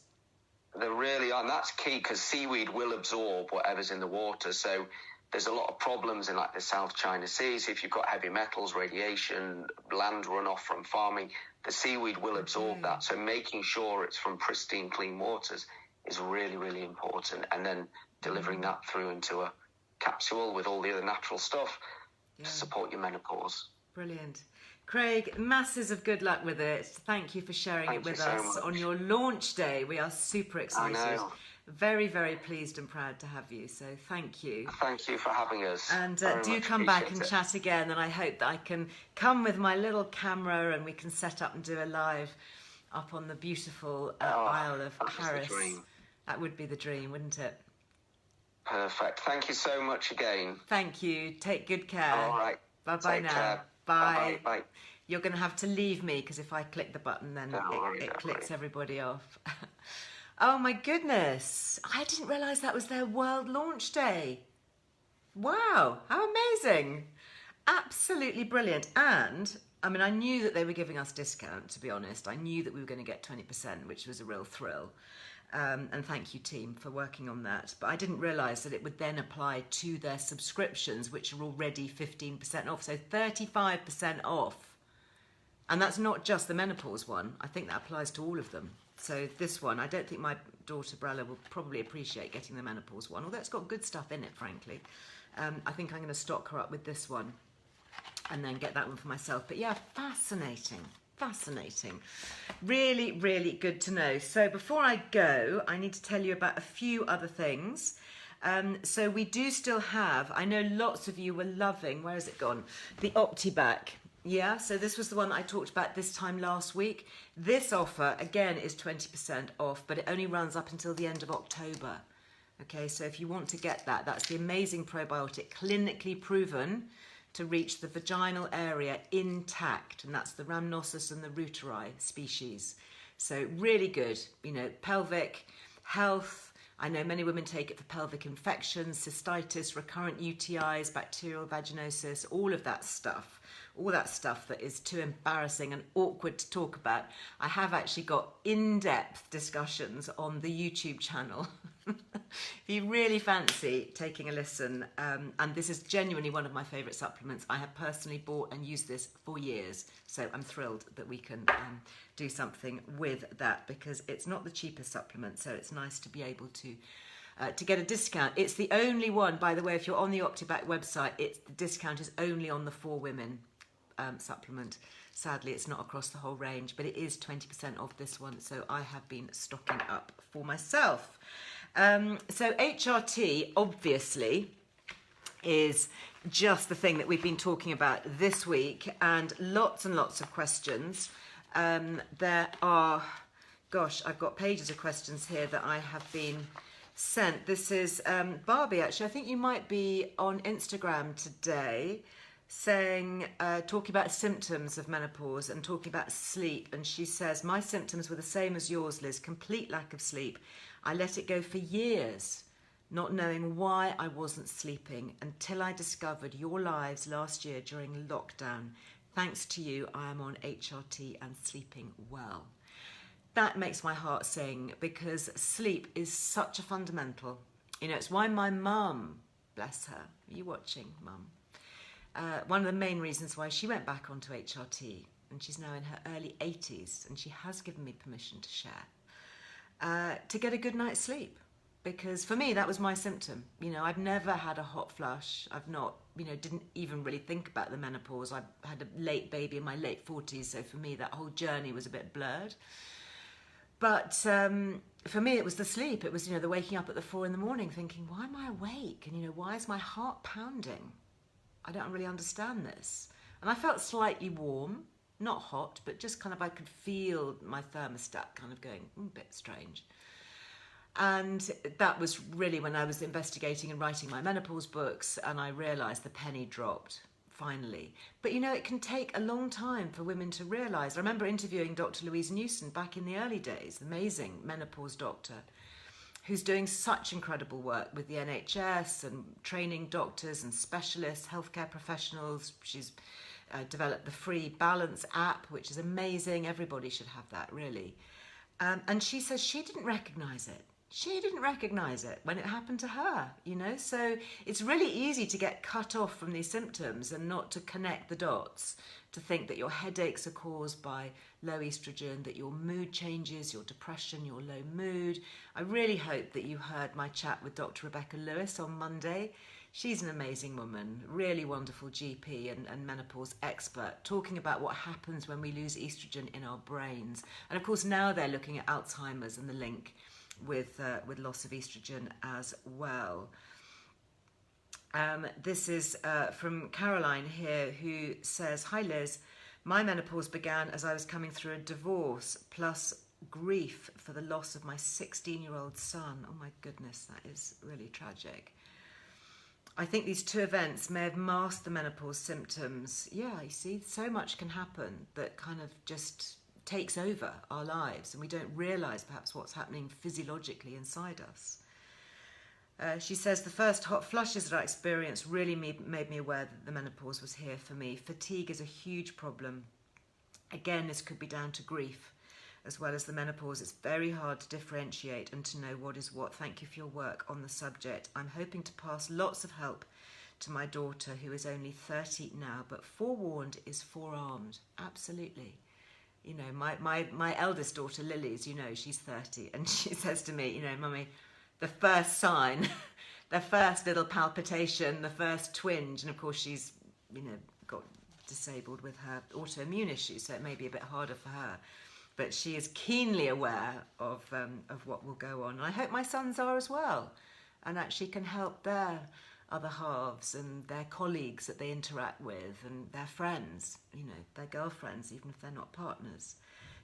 They really are, and that's key, because seaweed will absorb whatever's in the water. So there's a lot of problems in like the South China Sea. So if you've got heavy metals, radiation, land runoff from farming, the seaweed will absorb that. So making sure it's from pristine, clean waters is really, really important. And then delivering that through into a capsule with all the other natural stuff to support your menopause. Brilliant. Craig, masses of good luck with it. Thank you for sharing it with us on your launch day. We are super excited. I know. Very, very pleased and proud to have you. So thank you. Thank you for having us. And do come back and chat again. And I hope that I can come with my little camera and we can set up and do a live up on the beautiful Isle of Harris. That would be the dream, wouldn't it? Perfect. Thank you so much again. Thank you. Take good care. All right. Bye-bye now. Care. Bye. Bye. You're going to have to leave me, because if I click the button, then it clicks everybody off. Oh my goodness. I didn't realise that was their world launch day. Wow, how amazing. Absolutely brilliant. And, I mean, I knew that they were giving us discount, to be honest. I knew that we were going to get 20%, which was a real thrill. And thank you, team, for working on that. But I didn't realise that it would then apply to their subscriptions, which are already 15% off. So 35% off. And that's not just the menopause one. I think that applies to all of them. So this one, I don't think my daughter Brella will probably appreciate getting the menopause one, although it's got good stuff in it, frankly. I think I'm going to stock her up with this one and then get that one for myself. But yeah, fascinating. Really, really good to know. So before I go, I need to tell you about a few other things. So we do still have, I know lots of you were loving, where has it gone? The OptiBac. Yeah, so this was the one that I talked about this time last week. This offer, again, is 20% off, but it only runs up until the end of October. Okay, so if you want to get that, that's the amazing probiotic, clinically proven to reach the vaginal area intact, and that's the Rhamnosus and the Reuteri species. So really good, you know, pelvic health. I know many women take it for pelvic infections, cystitis, recurrent UTIs, bacterial vaginosis, all of that stuff. All that stuff that is too embarrassing and awkward to talk about. I have actually got in-depth discussions on the YouTube channel. If you really fancy taking a listen, and this is genuinely one of my favourite supplements. I have personally bought and used this for years, so I'm thrilled that we can do something with that, because it's not the cheapest supplement, so it's nice to be able to get a discount. It's the only one, by the way, if you're on the OptiBac website, the discount is only on the For Women supplement. Sadly, it's not across the whole range, but it is 20% off this one, so I have been stocking up for myself. So HRT obviously is just the thing that we've been talking about this week, and lots of questions. There are, gosh, I've got pages of questions here that I have been sent. This is Barbie, actually. I think you might be on Instagram today, saying, talking about symptoms of menopause and talking about sleep. And she says, my symptoms were the same as yours, Liz, complete lack of sleep. I let it go for years, not knowing why I wasn't sleeping, until I discovered your lives last year during lockdown. Thanks to you, I am on HRT and sleeping well. That makes my heart sing, because sleep is such a fundamental. You know, it's why my mum, bless her, are you watching, Mum? One of the main reasons why she went back onto HRT, and she's now in her early 80s, and she has given me permission to share, to get a good night's sleep. Because for me, that was my symptom. You know, I've never had a hot flush. I've not, you know, didn't even really think about the menopause. I had a late baby in my late 40s, so for me, that whole journey was a bit blurred. But for me, it was the sleep. It was, you know, the waking up at the 4 a.m. thinking, why am I awake? And, you know, why is my heart pounding? I don't really understand this. And I felt slightly warm, not hot, but just kind of, I could feel my thermostat kind of going a bit strange. And that was really when I was investigating and writing my menopause books, and I realised the penny dropped, finally. But, you know, it can take a long time for women to realise. I remember interviewing Dr. Louise Newson back in the early days, amazing menopause doctor, who's doing such incredible work with the NHS and training doctors and specialists, healthcare professionals. She's developed the free Balance app, which is amazing. Everybody should have that, really. And she says she didn't recognise it. She didn't recognise it when it happened to her, you know? So it's really easy to get cut off from these symptoms and not to connect the dots, to think that your headaches are caused by low estrogen, that your mood changes, your depression, your low mood. I really hope that you heard my chat with Dr. Rebecca Lewis on Monday. She's an amazing woman, really wonderful GP and menopause expert, talking about what happens when we lose estrogen in our brains. And of course, now they're looking at Alzheimer's and the link with loss of estrogen as well. This is from Caroline here, who says, hi Liz, my menopause began as I was coming through a divorce plus grief for the loss of my 16-year-old son. Oh my goodness, that is really tragic. I think these two events may have masked the menopause symptoms. Yeah, you see, so much can happen that kind of just takes over our lives, and we don't realise perhaps what's happening physiologically inside us. She says, the first hot flushes that I experienced really made me aware that the menopause was here for me. Fatigue is a huge problem. Again, this could be down to grief as well as the menopause. It's very hard to differentiate and to know what is what. Thank you for your work on the subject. I'm hoping to pass lots of help to my daughter, who is only 30 now, but forewarned is forearmed. Absolutely. You know, my eldest daughter, Lily's, you know, she's 30, and she says to me, you know, Mummy, the first sign, the first little palpitation, the first twinge, and of course she's, you know, got disabled with her autoimmune issues, so it may be a bit harder for her. But she is keenly aware of what will go on. And I hope my sons are as well, and actually can help their other halves and their colleagues that they interact with and their friends, you know, their girlfriends, even if they're not partners.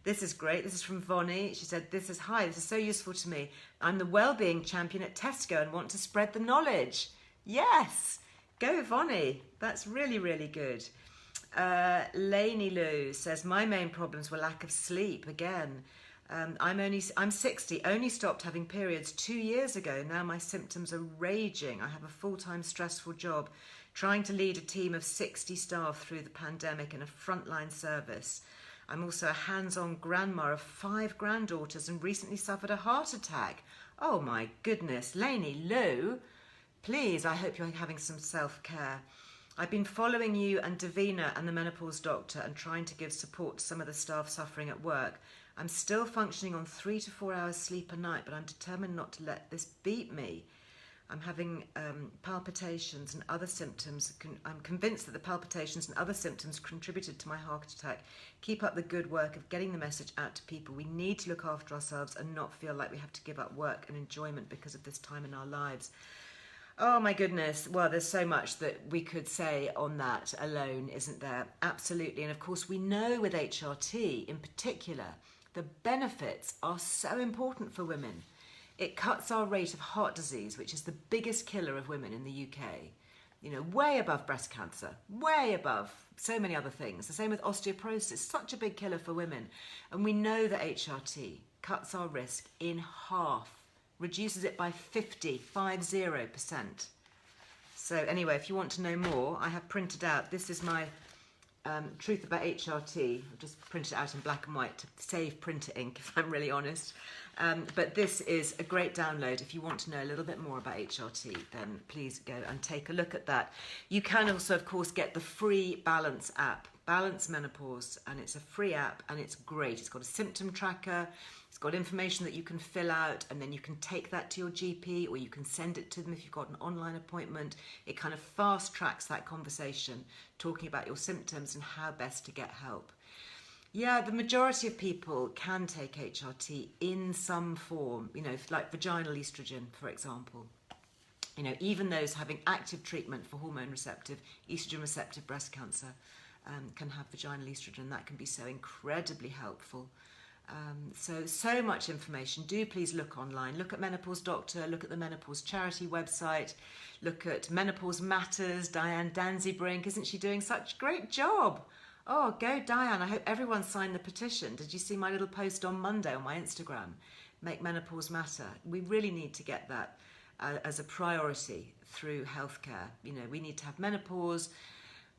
This is great. This is from Vonnie. She said, this is so useful to me. I'm the wellbeing champion at Tesco and want to spread the knowledge. Yes, go Vonnie. That's really, really good. Lainey Lou says, my main problems were lack of sleep again. I'm 60, only stopped having periods 2 years ago. Now my symptoms are raging. I have a full-time stressful job, trying to lead a team of 60 staff through the pandemic in a frontline service. I'm also a hands-on grandma of 5 granddaughters and recently suffered a heart attack. Oh my goodness, Lainey Lou, please, I hope you're having some self-care. I've been following you and Davina and the menopause doctor and trying to give support to some of the staff suffering at work. I'm still functioning on 3 to 4 hours sleep a night, but I'm determined not to let this beat me. I'm having palpitations and other symptoms. I'm convinced that the palpitations and other symptoms contributed to my heart attack. Keep up the good work of getting the message out to people. We need to look after ourselves and not feel like we have to give up work and enjoyment because of this time in our lives. Oh my goodness. Well, there's so much that we could say on that alone, isn't there? Absolutely. And of course, we know with HRT in particular, the benefits are so important for women. It cuts our rate of heart disease, which is the biggest killer of women in the UK. You know, way above breast cancer, way above so many other things. The same with osteoporosis, such a big killer for women. And we know that HRT cuts our risk in half, reduces it by 50%. So anyway, if you want to know more, I have printed out, this is my Truth About HRT. I've just printed it out in black and white to save printer ink, if I'm really honest. But this is a great download. If you want to know a little bit more about HRT, then please go and take a look at that. You can also, of course, get the free Balance app, Balance Menopause, and it's a free app and it's great. It's got a symptom tracker. It's got information that you can fill out, and then you can take that to your GP or you can send it to them if you've got an online appointment. It kind of fast tracks that conversation, talking about your symptoms and how best to get help. Yeah, the majority of people can take HRT in some form, you know, like vaginal estrogen, for example. You know, even those having active treatment for hormone receptive, estrogen receptive breast cancer can have vaginal estrogen. That can be so incredibly helpful. So much information. Do please look online. Look at Menopause Doctor, look at the Menopause Charity website, look at Menopause Matters, Diane Danzybrink. Isn't she doing such a great job? Oh, go Diane. I hope everyone signed the petition. Did you see my little post on Monday on my Instagram? Make menopause matter. We really need to get that as a priority through healthcare. You know, we need to have menopause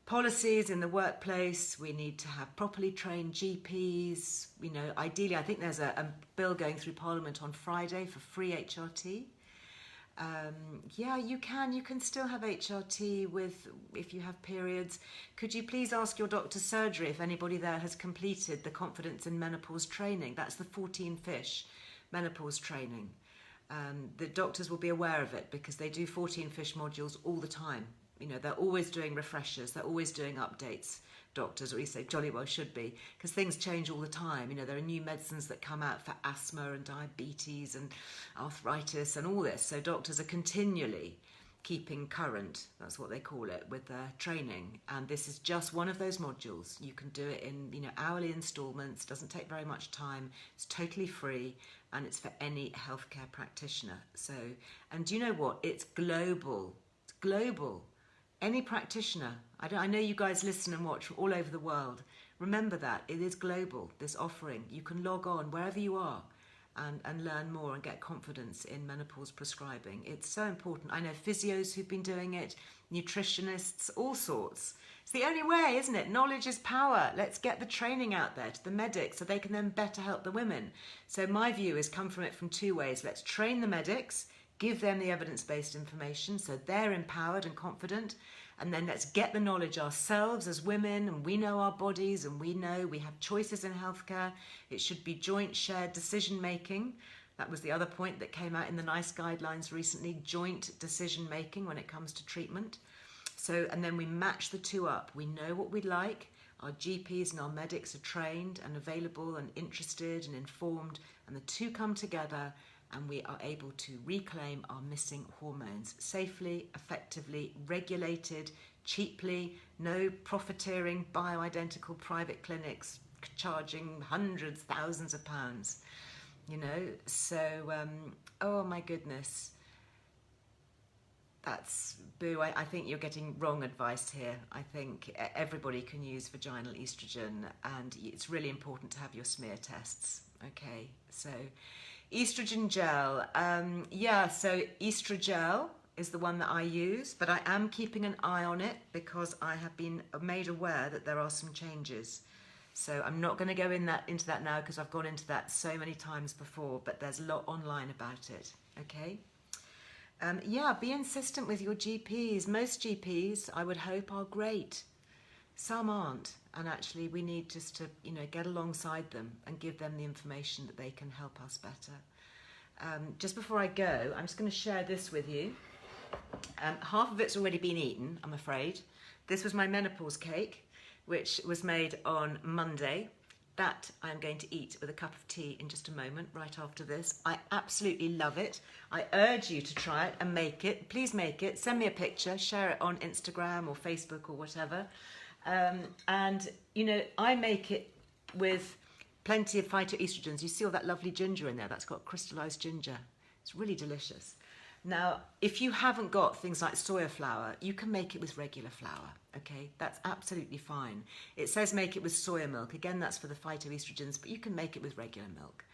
policies in the workplace. We need to have properly trained GPs. You know, ideally, I think there's a bill going through Parliament on Friday for free HRT. Yeah, you can still have HRT if you have periods. Could you please ask your doctor's surgery if anybody there has completed the Confidence in Menopause training? That's the 14 fish menopause training. The doctors will be aware of it because they do 14 fish modules all the time. You know, they're always doing refreshers, they're always doing updates, doctors, or at least they jolly well should be, because things change all the time. You know, there are new medicines that come out for asthma and diabetes and arthritis and all this. So doctors are continually keeping current, that's what they call it, with their training. And this is just one of those modules. You can do it in, you know, hourly installments, doesn't take very much time, it's totally free, and it's for any healthcare practitioner. So, and do you know what? It's global. It's global. Any practitioner, I know you guys listen and watch from all over the world. Remember that, it is global, this offering. You can log on wherever you are and learn more and get confidence in menopause prescribing. It's so important. I know physios who've been doing it, nutritionists, all sorts. It's the only way, isn't it? Knowledge is power. Let's get the training out there to the medics so they can then better help the women. So my view is come from it from 2 ways. Let's train the medics, give them the evidence-based information so they're empowered and confident, And then let's get the knowledge ourselves as women, and we know our bodies, and we know we have choices in healthcare. It should be joint shared decision making. That was the other point that came out in the NICE guidelines recently, joint decision making when it comes to treatment. So, and then we match the two up. We know what we like. Our GPs and our medics are trained and available and interested and informed, and the two come together, and we are able to reclaim our missing hormones safely, effectively, regulated, cheaply, no profiteering, bioidentical private clinics charging hundreds, thousands of pounds, you know. So, oh my goodness. That's boo. I think you're getting wrong advice here. I think everybody can use vaginal estrogen, and it's really important to have your smear tests. Okay, so estrogen gel. Yeah, so estrogel is the one that I use, but I am keeping an eye on it because I have been made aware that there are some changes. So I'm not going to go into that now because I've gone into that so many times before, but there's a lot online about it. Okay. Yeah, be insistent with your GPs. Most GPs, I would hope, are great. Some aren't, and actually we need just to, you know, get alongside them and give them the information that they can help us better. Just before I go, I'm just going to share this with you. Half of it's already been eaten, I'm afraid. This was my menopause cake, which was made on Monday. That I'm going to eat with a cup of tea in just a moment, right after this. I absolutely love it. I urge you to try it and make it. Please make it. Send me a picture. Share it on Instagram or Facebook or whatever. And, you know, I make it with plenty of phytoestrogens. You see all that lovely ginger in there? That's got crystallized ginger. It's really delicious. Now, if you haven't got things like soya flour, you can make it with regular flour, okay? That's absolutely fine. It says make it with soya milk. Again, that's for the phytoestrogens, but you can make it with regular milk.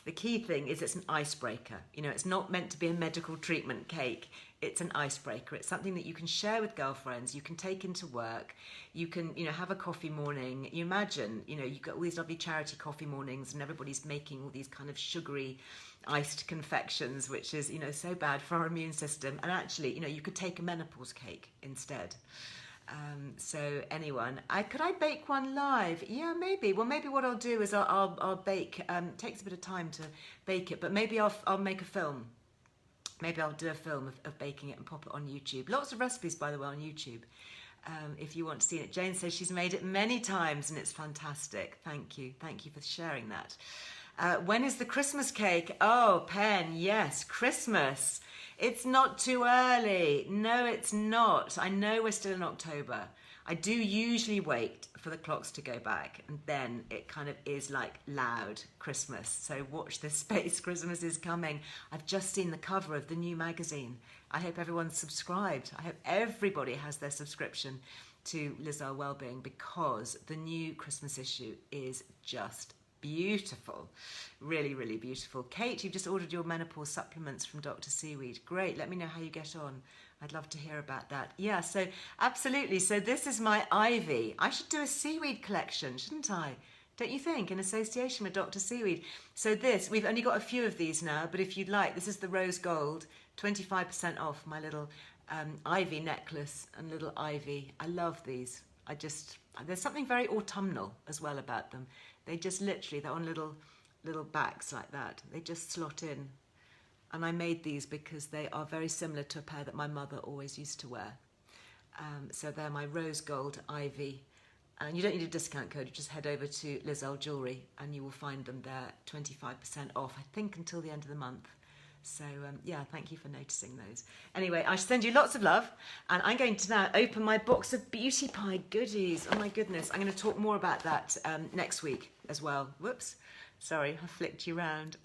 The key thing is it's an icebreaker. You know, it's not meant to be a medical treatment cake. It's an icebreaker. It's something that you can share with girlfriends. You can take into work. You can, you know, have a coffee morning. You imagine, you know, you've got all these lovely charity coffee mornings and everybody's making all these kind of sugary iced confections, which is, you know, so bad for our immune system. And actually, you know, you could take a menopause cake instead. So anyone, could I bake one live? Yeah, maybe. Well, maybe what I'll do is I'll bake. It takes a bit of time to bake it, but maybe I'll make a film. Maybe I'll do a film of baking it and pop it on YouTube. Lots of recipes, by the way, on YouTube. If you want to see it. Jane says she's made it many times and it's fantastic. Thank you for sharing that. When is the Christmas cake? Oh, Pen, yes, Christmas. It's not too early. No, it's not. I know we're still in October. I do usually wait for the clocks to go back, and then it kind of is like loud Christmas. So watch this space. Christmas is coming. I've just seen the cover of the new magazine. I hope everyone's subscribed. I hope everybody has their subscription to Earle Wellbeing, because the new Christmas issue is just beautiful. Really, really beautiful. Kate, you've just ordered your menopause supplements from Dr. Seaweed. Great. Let me know how you get on. I'd love to hear about that. Yeah, so absolutely. So this is my Ivy. I should do a seaweed collection, shouldn't I? Don't you think? In association with Dr. Seaweed. So this, we've only got a few of these now, but if you'd like, this is the rose gold, 25% off my little Ivy necklace and little Ivy. I love these. There's something very autumnal as well about them. They just literally, they're on little backs like that. They just slot in. And I made these because they are very similar to a pair that my mother always used to wear. So they're my rose gold Ivy. And you don't need a discount code. You just head over to Earle Jewellery and you will find them there, 25% off, I think, until the end of the month. So, yeah, thank you for noticing those. Anyway, I send you lots of love. And I'm going to now open my box of beauty pie goodies. Oh, my goodness. I'm going to talk more about that next week as well. Whoops. Sorry, I flicked you round.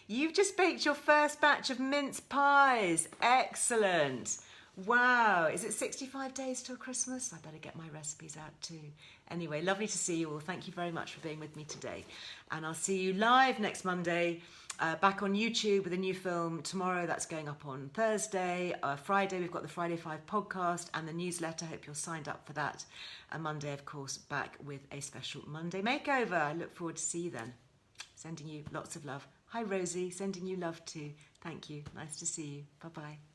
You've just baked your first batch of mince pies. Excellent. Wow. Is it 65 days till Christmas? I better get my recipes out too. Anyway, lovely to see you all. Thank you very much for being with me today. And I'll see you live next Monday, back on YouTube with a new film. Tomorrow, that's going up on Thursday. Friday, we've got the Friday 5 podcast and the newsletter. Hope you're signed up for that. And Monday, of course, back with a special Monday makeover. I look forward to see you then. Sending you lots of love. Hi, Rosie. Sending you love too. Thank you. Nice to see you. Bye-bye.